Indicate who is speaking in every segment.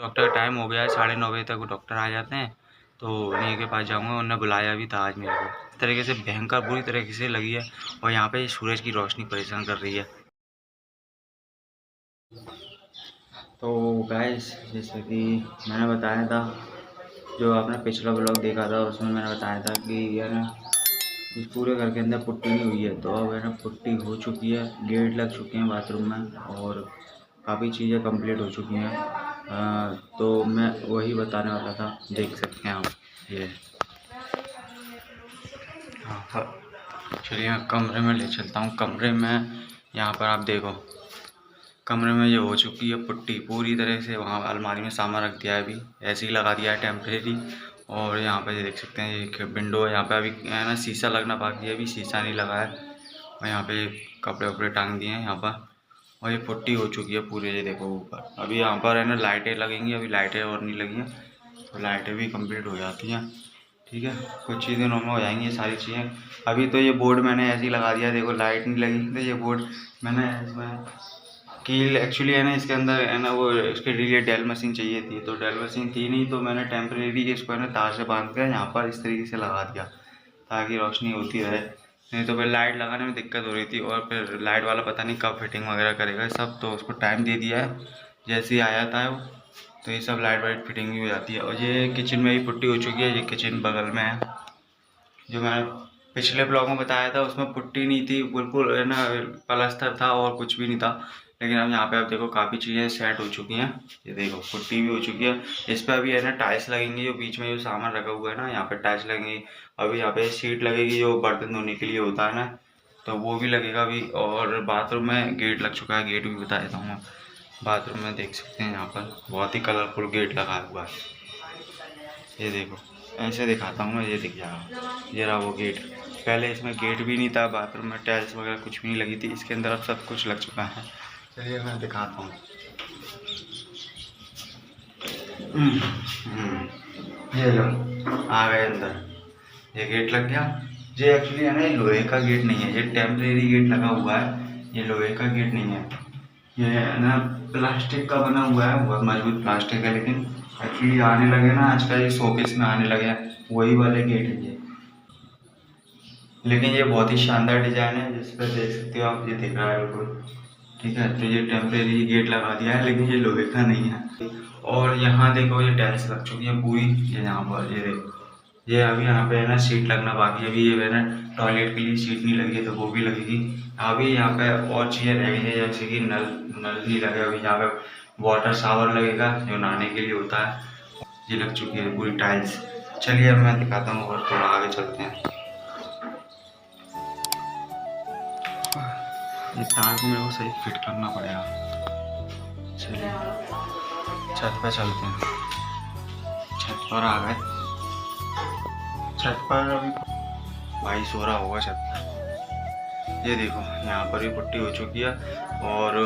Speaker 1: Doctor का time हो गया है, 9:30 बजे तक वो डॉक्टर आ जाते हैं, तो उन्हीं के पास जाऊँगा। उन्होंने बुलाया भी था आज मेरे को। इस तरीके से भयंकर बुरी तरीके से लगी है और यहाँ पे सूरज की रोशनी परेशान कर रही है। तो गाइस, जैसे कि मैंने बताया था, जो आपने पिछला ब्लॉग देखा था उसमें मैंने बताया था कि है ना, इस पूरे घर के अंदर पुट्टी नहीं हुई है। तो अब है ना, पुट्टी हो चुकी है, गेट लग चुके हैं बाथरूम में और काफ़ी चीज़ें कंप्लीट हो चुकी हैं। तो मैं वही बताने वाला था, देख सकते हैं आप ये। हाँ, चलिए मैं कमरे में ले चलता हूँ। कमरे में यहाँ पर आप देखो, कमरे में ये हो चुकी है पुट्टी पूरी तरह से। वहाँ अलमारी में सामान रख दिया है, अभी ऐसे ही लगा दिया है टेम्परेरी। और यहाँ पे ये देख सकते हैं, ये विंडो है, यहाँ पे अभी है ना शीशा लगना बाकी है, अभी शीशा नहीं लगा है। और यहाँ पे कपड़े वपड़े टांग दिए हैं यहाँ पर। और ये पुट्टी हो चुकी है पूरी, ये देखो ऊपर। अभी यहाँ पर है ना लाइटें लगेंगी, अभी लाइटें और नहीं लगी हैं, तो लाइटें भी कंप्लीट हो जाती हैं। ठीक है, कुछ ही दिनों में हो जाएंगी ये सारी चीज़ें। अभी तो ये बोर्ड मैंने ऐसे ही लगा दिया, देखो लाइट नहीं लगी, तो ये बोर्ड मैंने इसमें कील एक्चुअली है ना, इसके अंदर है ना वो इसके लिए डेल मशीन चाहिए थी, तो डेल मशीन थी नहीं, तो मैंने टेम्परेरी इसको है ना तार से बांध कर यहाँ पर इस तरीके से लगा दिया ताकि रोशनी होती रहे। नहीं तो फिर लाइट लगाने में दिक्कत हो रही थी, और फिर लाइट वाला पता नहीं कब फिटिंग वगैरह करेगा सब, तो उसको टाइम दे दिया है। जैसे ही आया था वो, तो ये सब लाइट वाइट फिटिंग भी हो जाती है। और ये किचन में भी पुट्टी हो चुकी है, ये किचन बगल में है। जो मैंने पिछले ब्लॉग में बताया था उसमें पुट्टी नहीं थी, बिल्कुल है ना प्लास्टर था और कुछ भी नहीं था। लेकिन अब यहाँ पे आप देखो काफ़ी चीज़ें सेट हो चुकी हैं। ये देखो पुट्टी भी हो चुकी है, इस पर अभी है ना टाइल्स लगेंगी, जो बीच में जो सामान रखा हुआ है ना यहाँ पे टाइल्स लगेंगी। अभी यहाँ पे सीट लगेगी जो बर्तन धोने के लिए होता है ना, तो वो भी लगेगा अभी। और बाथरूम में गेट लग चुका है, गेट भी बता देता हूँ। बाथरूम में देख सकते हैं यहाँ पर बहुत ही कलरफुल गेट लगा हुआ है। ये देखो, ऐसे दिखाता हूँ मैं, ये दिख जाएगा, ये रहा वो गेट। पहले इसमें गेट भी नहीं था, बाथरूम में टाइल्स वगैरह कुछ भी नहीं लगी थी, इसके अंदर अब सब कुछ लग चुका है। चलिए मैं दिखाता हूँ। ये लो, आ गए अंदर, ये गेट लग गया। ये एक्चुअली है ना, ये लोहे का गेट नहीं है, ये टेम्परेरी गेट लगा हुआ है, ये लोहे का गेट नहीं है। ये है ना प्लास्टिक का बना हुआ है, बहुत मजबूत प्लास्टिक है, लेकिन एक्चुअली आने लगे ना आजकल ये शोकेस में आने लगे हैं, वही वाले गेट है ये। लेकिन ये बहुत ही शानदार डिजाइन है, जिस पर देख सकते हो आप, ये दिख रहा है बिल्कुल। ठीक है, तो ये टेम्परेरी गेट लगा दिया है, लेकिन ये लोहे का नहीं है। और यहाँ देखो, ये टाइल्स लग चुकी है पूरी, ये यहाँ पर ये देखो। ये अभी यहाँ पे है ना सीट लगना बाकी है, अभी ये है ना टॉयलेट के लिए सीट नहीं लगी है, तो वो भी लगेगी। अभी यहाँ पे और चीज़ें रह गई है, जैसे कि नल नल नहीं लगे अभी। यहाँ पे वाटर शावर लगेगा जो नहाने के लिए होता है, ये लग चुकी है पूरी टाइल्स। चलिए अब मैं दिखाता हूँ और थोड़ा आगे चलते हैं। ये तार को मेरे को सही फिट करना पड़ेगा। चलिए छत पे चलते हैं। छत पर आ गए, छत पर अभी भाई सो रहा होगा छत पर। ये देखो यहाँ पर भी पुट्टी हो चुकी है, और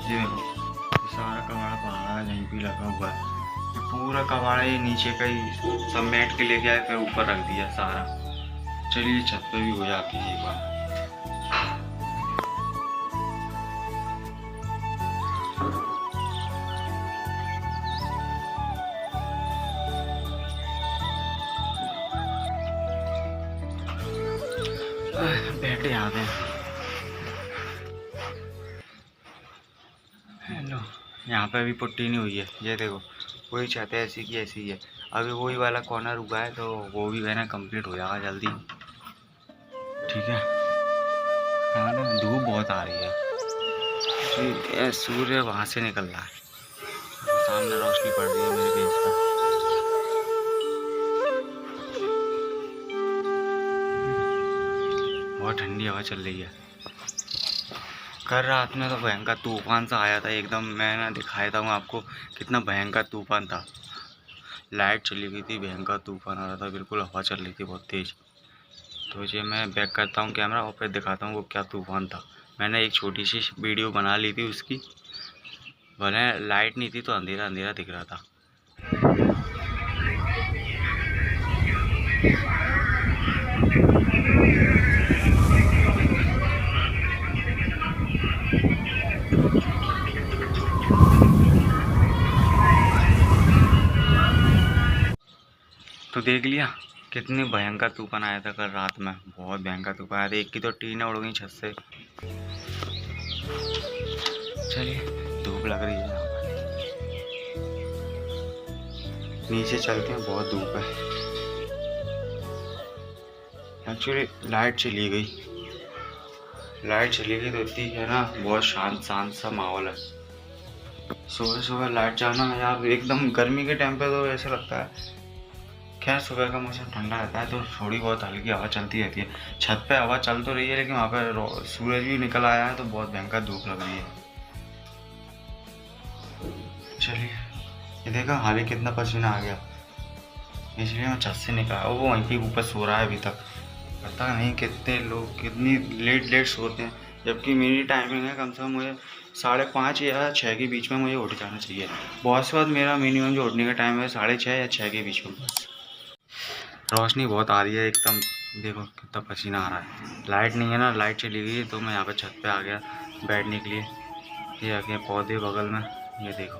Speaker 1: ये देखो सारा कबाड़ा पड़ा है, यहीं भी लगा हुआ है। ये पूरा कबाड़ा ये नीचे का ही समेट के लेके आए, फिर ऊपर रख दिया सारा। चलिए छत पे भी हो जाती है एक बार। बैठे यहाँ पे। हेलो, यहाँ पे अभी पुट्टी नहीं हुई है, ये देखो वही छत है ऐसी की ऐसी है। अभी वही वाला कॉर्नर हुआ है, तो वो भी है ना कंप्लीट हो जाएगा जल्दी। ठीक है, हाँ ना धूप बहुत आ रही है, सूर्य वहाँ से निकल रहा है, सामने रोशनी पड़ रही है मेरे फेस पर। बहुत ठंडी हवा चल रही है। कल रात में तो भयंकर तूफान सा आया था एकदम, मैं ना दिखाया था आपको कितना भयंकर तूफान था। लाइट चली गई थी, भयंकर तूफान आ रहा था, बिल्कुल हवा चल रही थी बहुत तेज़। तो ये मैं बैक करता हूँ कैमरा और फिर दिखाता हूँ वो क्या तूफान था। मैंने एक छोटी सी वीडियो बना ली थी उसकी, भले लाइट नहीं थी तो अंधेरा अंधेरा दिख रहा था। देख लिया कितनी भयंकर तूफान आया था कल रात में, बहुत भयंकर तूफान आया था। एक की तो टीनें उड़ गई छत से। चलिए धूप लग रही है यहाँ पर, नीचे चलते हैं, बहुत धूप है। एक्चुअली लाइट चली गई तो इतनी है ना, बहुत शांत सा माहौल है। सुबह सुबह लाइट जाना यार, एकदम गर्मी के टाइम पे तो ऐसा लगता है। खैर सुबह का मौसम ठंडा रहता है तो थोड़ी बहुत हल्की हवा चलती रहती है। छत पे हवा चल तो रही है, लेकिन वहाँ पर सूरज भी निकल आया है तो बहुत भयंकर धूप लग रही है। चलिए ये देखा हाल ही कितना पसीना आ गया, इसलिए मैं छत से निकला। वो वहीं पे ऊपर सो रहा है अभी तक। पता नहीं कितने लोग कितनी लेट सोते हैं, जबकि मेरी टाइमिंग है कम से कम मुझे 5:30 या 6 के बीच में मुझे उठ जाना चाहिए। बहुत से बाद मेरा मिनिमम जो उठने का टाइम है 6:30 या 6 के बीच में। बस रोशनी बहुत आ रही है एकदम, देखो कितना पसीना आ रहा है। लाइट नहीं है ना, लाइट चली गई तो मैं यहाँ पर छत पे आ गया बैठने के लिए। ये आगे पौधे बगल में, ये देखो।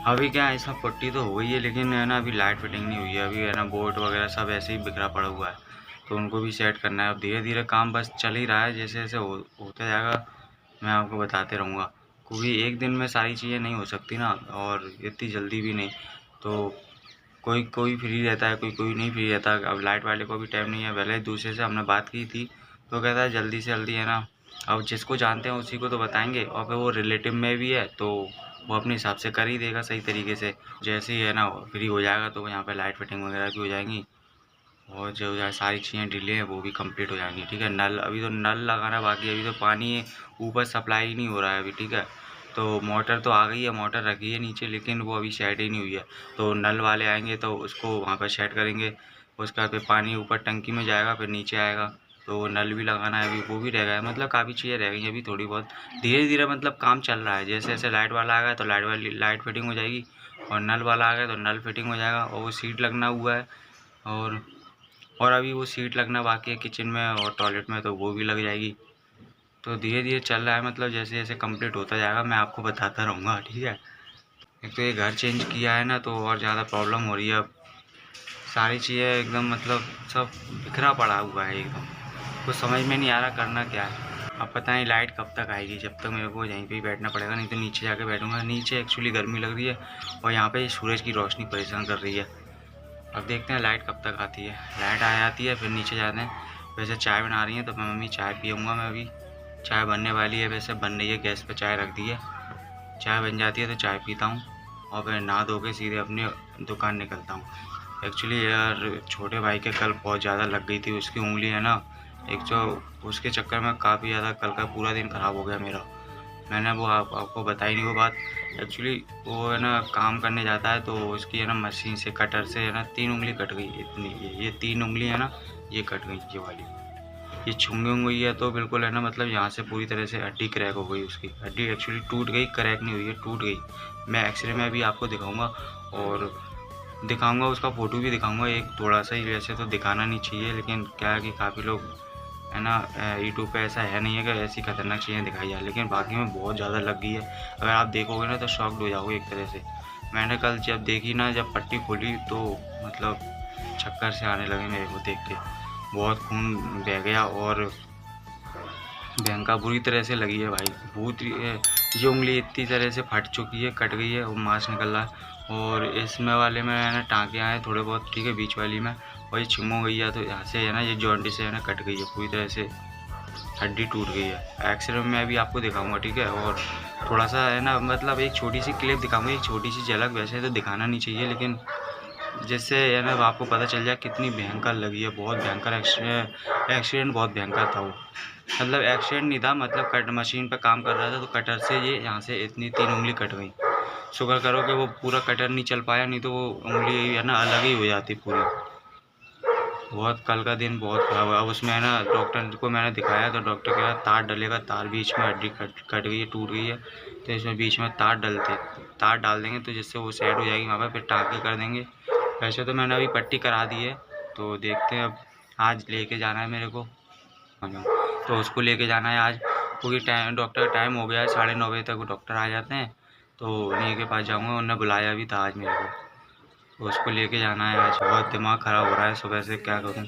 Speaker 1: अभी क्या है, इसमें पट्टी तो हो गई है, लेकिन है ना अभी लाइट फिटिंग नहीं हुई है। अभी है ना बोर्ड वगैरह सब ऐसे ही बिखरा पड़ा हुआ है, तो उनको भी सेट करना है। अब धीरे धीरे काम बस चल ही रहा है, जैसे जैसे होता जाएगा मैं आपको बताते रहूँगा। क्योंकि एक दिन में सारी चीज़ें नहीं हो सकती ना, और इतनी जल्दी भी नहीं। तो कोई फ्री रहता है, कोई नहीं फ्री रहता। अब लाइट वाले को भी टाइम नहीं है। पहले दूसरे से हमने बात की थी तो कहता है जल्दी से जल्दी है ना, अब जिसको जानते हैं उसी को तो बताएंगे, और फिर वो रिलेटिव में भी है तो वो अपने हिसाब से कर ही देगा सही तरीके से। जैसे ही है ना फ्री हो जाएगा तो यहाँ पे लाइट फिटिंग वगैरह भी हो जाएंगी, और जो सारी चीज़ें डिले हैं वो भी कंप्लीट हो जाएंगी। ठीक है, नल अभी तो नल लगाना बाकी है, अभी तो पानी ऊपर सप्लाई ही नहीं हो रहा है अभी। ठीक है, तो मोटर तो आ गई है, मोटर रखी है नीचे, लेकिन वो अभी सेट ही नहीं हुई है। तो नल वाले आएंगे तो उसको वहाँ पर सेट करेंगे, उसके बाद फिर पानी ऊपर टंकी में जाएगा, फिर नीचे आएगा। तो नल भी लगाना है अभी, वो भी रह गया है। मतलब काफ़ी चीज़ें रह गई हैं अभी थोड़ी बहुत, धीरे धीरे मतलब काम चल रहा है। जैसे जैसे लाइट वाला आ गया तो लाइट फिटिंग हो जाएगी, और नल वाला आ गया तो नल फिटिंग हो जाएगा। और वो सीट लगना हुआ है, और अभी वो सीट लगना बाकी है किचन में और टॉयलेट में, तो वो भी लग जाएगी। तो धीरे धीरे चल रहा है, मतलब जैसे जैसे कंप्लीट होता जाएगा मैं आपको बताता रहूँगा। ठीक है, एक तो ये घर चेंज किया है ना, तो और ज़्यादा प्रॉब्लम हो रही है। अब सारी चीज़ें एकदम मतलब सब बिखरा पड़ा हुआ है एकदम, कुछ समझ में नहीं आ रहा करना क्या है। अब पता नहीं लाइट कब तक आएगी, जब तक मेरे को यहीं पे ही बैठना पड़ेगा, नहीं तो नीचे जाके बैठूँगा। नीचे एक्चुअली गर्मी लग रही है, और यहाँ पे सूरज की रोशनी परेशान कर रही है। अब देखते हैं लाइट कब तक आती है। लाइट आ जाती है फिर नीचे जाते हैं। वैसे चाय बना रही है तो मैं मम्मी चाय पीऊँगा मैं अभी। चाय बनने वाली है, वैसे बन रही है, गैस पे चाय रख दी है। चाय बन जाती है तो चाय पीता हूँ, और फिर नहा धो के सीधे अपनी दुकान निकलता हूँ। एक्चुअली यार छोटे भाई के कल बहुत ज़्यादा लग गई थी, उसकी उंगली है ना, एक जो उसके चक्कर में काफ़ी ज़्यादा कल का पूरा दिन ख़राब हो गया मेरा। मैंने वो आपको बताई नहीं वो बात। एक्चुअली वो है ना काम करने जाता है तो उसकी है ना मशीन से कटर से है ना 3 उंगली कट गई। इतनी ये 3 उंगली है ना, ये कट गई, ये वाली ये छुंगी हुई है। तो बिल्कुल है ना, मतलब यहाँ से पूरी तरह से हड्डी क्रैक हो गई, उसकी हड्डी एक्चुअली टूट गई, क्रैक नहीं हुई है, टूट गई। मैं एक्सरे में अभी आपको दिखाऊंगा, और दिखाऊंगा उसका फ़ोटो भी दिखाऊंगा एक थोड़ा सा ही। वैसे तो दिखाना नहीं चाहिए, लेकिन क्या है कि काफ़ी लोग है ना यूट्यूब पे ऐसा है नहीं है कि ऐसी खतरनाक चीज़ें दिखाई जाए, लेकिन बाकी में बहुत ज़्यादा लग गई है। अगर आप देखोगे ना तो शॉक्ड हो जाओगे एक तरह से। मैंने कल जब देखी ना, जब पट्टी खोली तो मतलब चक्कर से आने लगे मेरे को देख के। बहुत खून बह गया, और भयंकर बुरी तरह से लगी है भाई। बहुत ये उंगली इतनी तरह से फट चुकी है, कट गई है, और मांस निकल रहा है। और इसमें वाले में है ना टाँके आए थोड़े बहुत, ठीक है, बीच वाली में। और ये छिम हो गई है, तो यहाँ से है ना ये जॉइंट से है ना कट गई है पूरी तरह से, हड्डी टूट गई है। एक्सरे में मैं भी आपको दिखाऊंगा, ठीक है। और थोड़ा सा है ना, मतलब एक छोटी सी क्लिप दिखाऊंगा, एक छोटी सी झलक। वैसे तो दिखाना नहीं चाहिए, लेकिन जिससे है ना आपको पता चल जाए कितनी भयंकर लगी है। बहुत भयंकर एक्सीडेंट बहुत भयंकर था वो। मतलब एक्सीडेंट नहीं था, मतलब कट मशीन पर काम कर रहा था तो कटर से ये यहाँ से इतनी 3 उंगली कट गई। शुक्र करो कि वो पूरा कटर नहीं चल पाया, नहीं तो वो उंगली है ना अलग ही हो जाती पूरी। बहुत कल का दिन बहुत ख़राब है। अब उसमें है ना डॉक्टर को मैंने दिखाया तो डॉक्टर कह रहा तार डलेगा, तार बीच में हड्डी कट गई है, टूट गई है, तो इसमें बीच में तार डाल देंगे तो जिससे वो सेट हो जाएगी वहाँ पर, फिर टाँके कर देंगे। वैसे तो मैंने अभी पट्टी करा दी है, तो देखते हैं अब। आज लेके जाना है मेरे को, तो उसको लेके जाना है आज, क्योंकि डॉक्टर का टाइम हो गया है, 9:30 बजे तक वो डॉक्टर आ जाते हैं। तो उन्हीं के पास जाऊँगा, उन्होंने बुलाया भी था आज मेरे को। तो उसको लेके जाना है आज। बहुत दिमाग ख़राब हो रहा है सुबह से, क्या करूँ।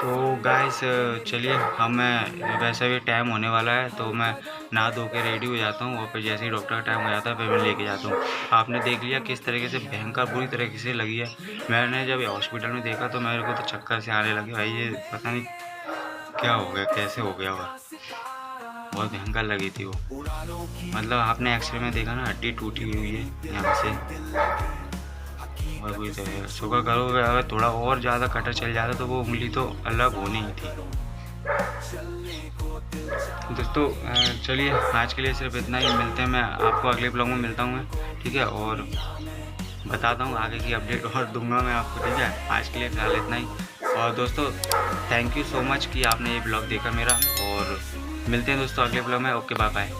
Speaker 1: तो गाइस चलिए, हम मैं वैसे भी टाइम होने वाला है तो मैं नहा धो के रेडी हो जाता हूँ और फिर जैसे ही डॉक्टर का टाइम हो जाता है फिर मैं लेके जाता हूँ। आपने देख लिया किस तरीके से भयंकर बुरी तरीके से लगी है। मैंने जब हॉस्पिटल में देखा तो मेरे को तो चक्कर से आने लगे भाई, ये पता नहीं क्या हो गया, कैसे हो गया। और बहुत भयंकर लगी थी वो, मतलब आपने एक्सरे में देखा ना, हड्डी टूटी हुई है यहाँ से। और कोई तो है, शुक्र करो अगर थोड़ा और ज़्यादा कटर चल जाता तो वो उंगली तो अलग होनी ही थी। दोस्तों चलिए आज के लिए सिर्फ इतना ही, मिलते हैं, मैं आपको अगले ब्लॉग में मिलता हूँ मैं, ठीक है। और बताता हूँ आगे की अपडेट और दूंगा मैं आपको, ठीक है। आज के लिए फ़िलहाल इतना ही। और दोस्तों थैंक यू सो मच कि आपने ये ब्लॉग देखा मेरा, और मिलते हैं दोस्तों अगले ब्लॉग में। Okay bye bye.